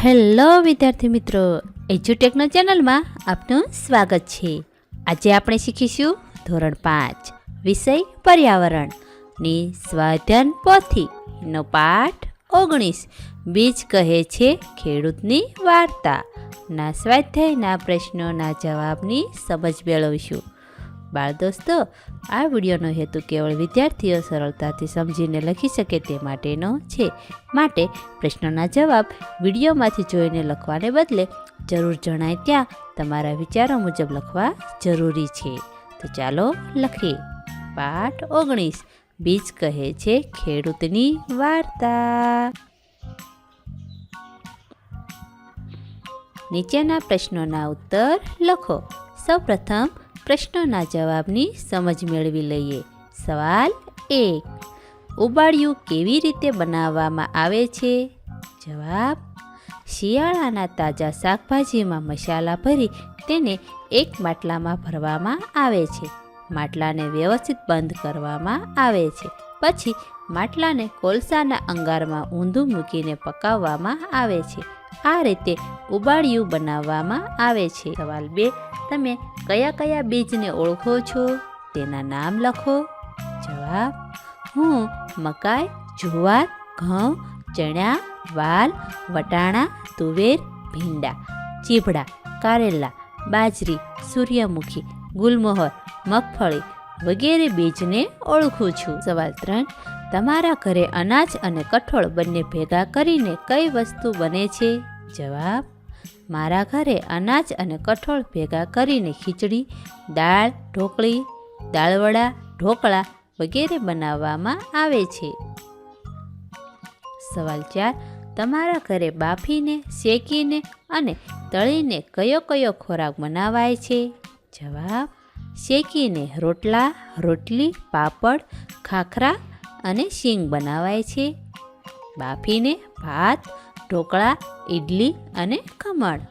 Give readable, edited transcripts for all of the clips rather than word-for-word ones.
Hello વિદ્યાર્થી મિત્રો, એજ્યુટેકનો ચેનલમાં આપનું સ્વાગત છે। આજે આપણે શીખીશું ધોરણ 5 વિષય પર્યાવરણની સ્વાધ્યાયન પોથીનો પાઠ 19 બીજ કહે છે ખેડૂતની વાર્તાના સ્વાધ્યાયના પ્રશ્નોના જવાબની સમજ મેળવીશું। બાળ દોસ્તો, આ વિડીયોનો હેતુ કેવળ વિદ્યાર્થીઓ સરળતાથી સમજીને લખી શકે તે માટેનો છે, માટે પ્રશ્નોના જવાબ વિડીયોમાંથી જોઈને લખવાને બદલે જરૂર જણાય ત્યાં તમારા વિચારો મુજબ લખવા જરૂરી છે। તો ચાલો લખીએ। પાઠ 19 બીજ કહે છે ખેડૂતની વાર્તા। નીચેના પ્રશ્નોના ઉત્તર લખો। સૌપ્રથમ પ્રશ્નોના જવાબની સમજ મેળવી લઈએ। સવાલ 1, ઉબાડિયું કેવી રીતે બનાવવામાં આવે છે? જવાબ, શિયાળાના તાજા શાકભાજીમાં મસાલા ભરી તેને એક માટલામાં ભરવામાં આવે છે। માટલાને વ્યવસ્થિત બંધ કરવામાં આવે છે, પછી માટલાને કોલસાના અંગારમાં ઊંધું મૂકીને પકાવવામાં આવે છે। આ રીતે ઉબાડિયું બનાવવામાં આવે છે। સવાલ 2, તમે કયા કયા બીજને ઓળખો છો? તેના નામ લખો। જવાબ, હું મકાઈ, જુવાર, ઘઉં, ચણા, વાલ, વટાણા, તુવેર, ભીંડા, ચીભડા, કારેલા, બાજરી, સૂર્યમુખી, ગુલમોહર, મગફળી વગેરે બીજને ઓળખું છું। સવાલ 3, તમારા ઘરે અનાજ અને કઠોળ બંને ભેગા કરીને કઈ વસ્તુ બને છે? જવાબ, મારા ઘરે અનાજ અને કઠોળ ભેગા કરીને ખીચડી, દાળ ઢોકળી, દાળવડા, ઢોકળા વગેરે બનાવવામાં આવે છે। સવાલ 4, તમારા ઘરે બાફીને, શેકીને અને તળીને કયો કયો ખોરાક બનાવાય છે? જવાબ, શેકીને રોટલા, રોટલી, પાપડ, ખાખરા અને શીંગ બનાવાય છે। બાફીને ભાત, ઢોકળા, ઇડલી અને ખમણ,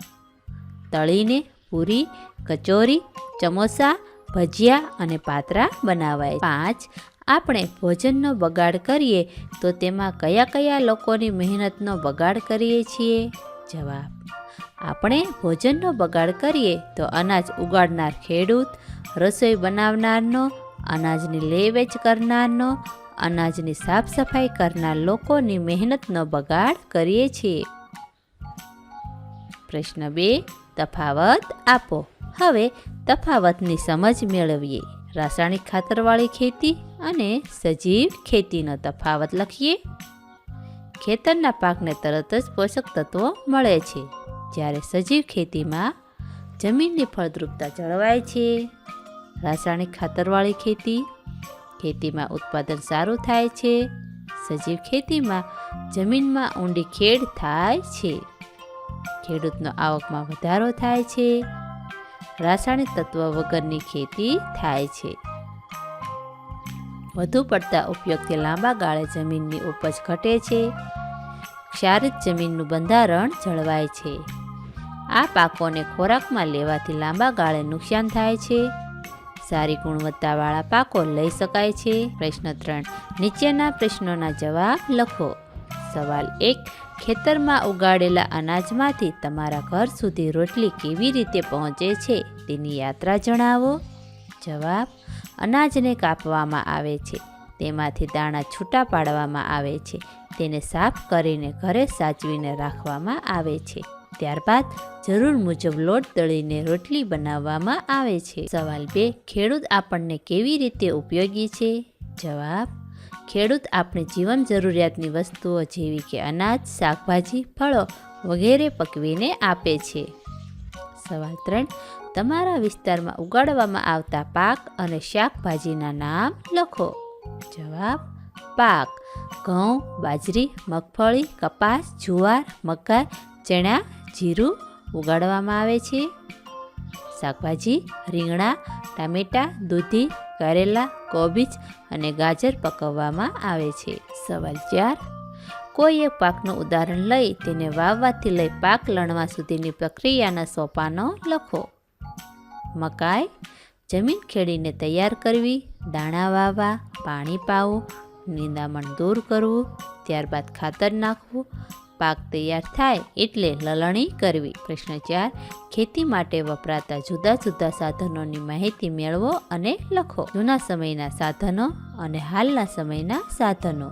તળીને પૂરી, કચોરી, સમોસા, ભજીયા અને પાતરા બનાવાય। 5, આપણે ભોજનનો બગાડ કરીએ તો તેમાં કયા કયા લોકોની મહેનતનો બગાડ કરીએ છીએ? જવાબ, આપણે ભોજનનો બગાડ કરીએ તો અનાજ ઉગાડનાર ખેડૂત, રસોઈ બનાવનારનો, અનાજની લે વેચ કરનારનો, અનાજની સાફ સફાઈ કરનાર લોકોની મહેનતનો બગાડ કરીએ છીએ। પ્રશ્ન 2, તફાવત આપો। હવે તફાવતની સમજ મેળવીએ। રાસાયણિક ખાતરવાળી ખેતી અને સજીવ ખેતીનો તફાવત લખીએ। ખેતરના પાકને તરત જ પોષક તત્વો મળે છે, જ્યારે સજીવ ખેતીમાં જમીનની ફળદ્રુપતા જળવાય છે। રાસાયણિક ખાતરવાળી ખેતીમાં ઉત્પાદન સારું થાય છે। સજીવ ખેતીમાં જમીનમાં ઊંડી ખેડ થાય છે। ખેડૂતનો આવકમાં વધારો થાય છે। રાસાયણિક તત્વ વગરની ખેતી થાય છે। વધુ પડતા ઉપયોગથી લાંબા ગાળે જમીનની ઉપજ ઘટે છે। ક્ષારિત જમીનનું બંધારણ જળવાય છે। આ પાકોને ખોરાકમાં લેવાથી લાંબા ગાળે નુકસાન થાય છે। સારી ગુણવત્તાવાળા પાકો લઈ શકાય છે। પ્રશ્ન 3, નીચેના પ્રશ્નોના જવાબ લખો। સવાલ 1, ખેતરમાં ઉગાડેલા અનાજમાંથી તમારા ઘર સુધી રોટલી કેવી રીતે પહોંચે છે તેની યાત્રા જણાવો। જવાબ, અનાજને કાપવામાં આવે છે, તેમાંથી દાણા છૂટા પાડવામાં આવે છે, તેને સાફ કરીને ઘરે સાચવીને રાખવામાં આવે છે, ત્યારબાદ જરૂર મુજબ લોટ દળીને રોટલી બનાવવામાં આવે છે। સવાલ 2, ખેડૂત આપણને કેવી રીતે ઉપયોગી છે? જવાબ, ખેડૂત આપણી જીવન જરૂરિયાતની વસ્તુઓ જેવી કે અનાજ, શાકભાજી, ફળો વગેરે પકવીને આપે છે। સવાલ 3, તમારા વિસ્તારમાં ઉગાડવામાં આવતા પાક અને શાકભાજીના નામ લખો। જવાબ, પાક ઘઉં, બાજરી, મગફળી, કપાસ, જુવાર, મકાઈ, ચણા, જીરું ઉગાડવામાં આવે છે। શાકભાજી રીંગણા, ટામેટાં, દૂધી, કારેલા, કોબીજ અને ગાજર પકવવામાં આવે છે। સવાલ 4, કોઈ એક પાકનું ઉદાહરણ લઈ તેને વાવવાથી લઈ પાક લણવા સુધીની પ્રક્રિયાના સોપાનો લખો। મકાઈ, જમીન ખેડીને તૈયાર કરવી, દાણા વાવવા, પાણી પાવું, નિંદામણ દૂર કરવું, ત્યારબાદ ખાતર નાખવું, પાક તૈયાર થાય એટલે લલણી કરવી. પ્રશ્ન 4. ખેતી માટે વપરાતા જુદા જુદા સાધનોની માહિતી મેળવો અને લખો. જૂના સમયના સાધનો અને હાલના સમયના સાધનો.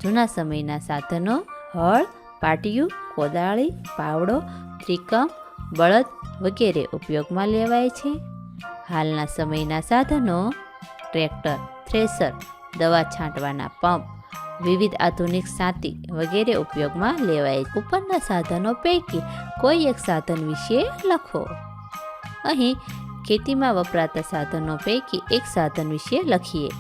જૂના સમયના સાધનો હળ, પાટિયું, કોદાળી, પાવડો, ત્રિકમ, બળદ વગેરે ઉપયોગમાં લેવાય છે. હાલના સમયના સાધનો ટ્રેક્ટર, થ્રેસર, દવા છાંટવાના પંપ, વિવિધ આધુનિક સાતી વગેરે ઉપયોગમાં લેવાય. ઉપરના સાધનો પૈકી કોઈ એક સાધન વિશે લખો. અહીં ખેતીમાં વપરાતા સાધનો પૈકી એક સાધન વિશે લખીએ.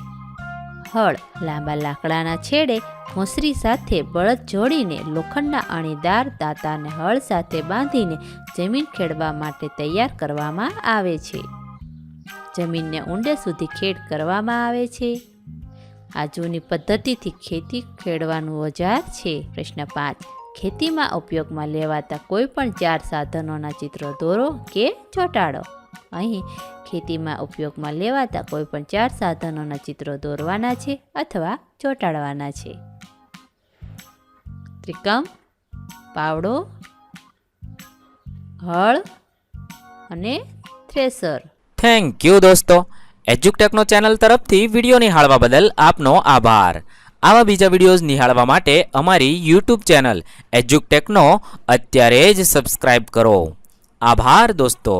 હળ. લાંબા લાકડાના છેડે મોસરી સાથે બળદ જોડીને લોખંડના અણીદાર દાંતાને હળ સાથે બાંધીને જમીન ખેડવા માટે તૈયાર કરવામાં આવે છે. જમીનને ઊંડે સુધી ખેડ કરવામાં આવે છે. આ જૂની પદ્ધતિથી ખેતી ખેડવાનું ઓજાર છે. પ્રશ્ન 5. ખેતીમાં ઉપયોગમાં લેવાતા કોઈ પણ 4 સાધનોના ચિત્રો દોરો કે ચોંટાડો. અહીં ખેતીમાં ઉપયોગમાં લેવાતા કોઈ પણ 4 સાધનોના ચિત્રો દોરવાના છે અથવા ચોંટાડવાના છે. ત્રિકમ, પાવડો, હળ અને થ્રેસર. થેન્ક યુ દોસ્તો. એજ્યુકટેકનો ચેનલ તરફથી વિડીયો નિહાળવા બદલ આપનો આભાર. આવા બીજા વિડીયોઝ નિહાળવા માટે અમારી યુટ્યુબ ચેનલ એજ્યુકટેકનો અત્યારે જ સબસ્ક્રાઇબ કરો. આભાર દોસ્તો.